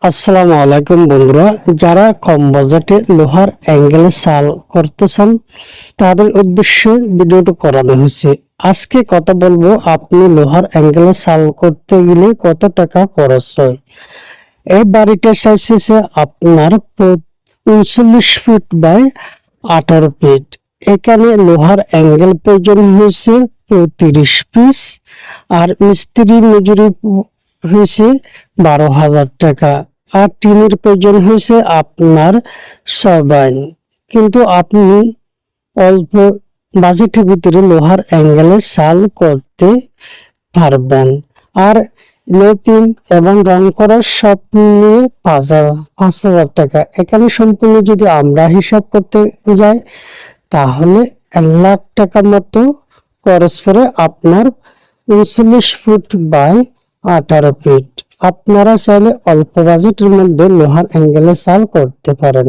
আসসালামু আলাইকুম বন্ধুরা, যারা কম বাজেটে লোহার অ্যাঙ্গেলে চাল করতে চান তাদের উদ্দেশ্যে ভিডিওটি করানো হয়েছে। আজকে কথা বলবো আপনি লোহার অ্যাঙ্গেলে চাল করতে গেলে কত টাকা খরচ হয়। এই বাড়িটা চাইছে আপনার 39 ফিট বাই 18 ফিট। এখানে লোহার অ্যাঙ্গেল প্রয়োজন হয়েছে 35 পিস, আর মিস্ত্রি মজুরি হয়েছে 12,000 টাকা, আর টিনের প্রয়োজন হয়েছে আপনার 6 বাইন। কিন্তু আপনি অল্প বাজেটের ভিতরে লোহার অ্যাঙ্গেলে চাল করতে পারবেন। আর লোপিং এবং রং করার সব নিয়ে 5,000 টাকা। এখানে সম্পূর্ণ যদি আমরা হিসাব করতে যাই তাহলে 1,00,000 টাকার মতো খরচ করে আপনার 39 ফুট বাই 18 ফিট। আপনারা চাইলে অল্প বাজেটের মধ্যে লোহার অ্যাঙ্গেলে চাল করতে পারেন।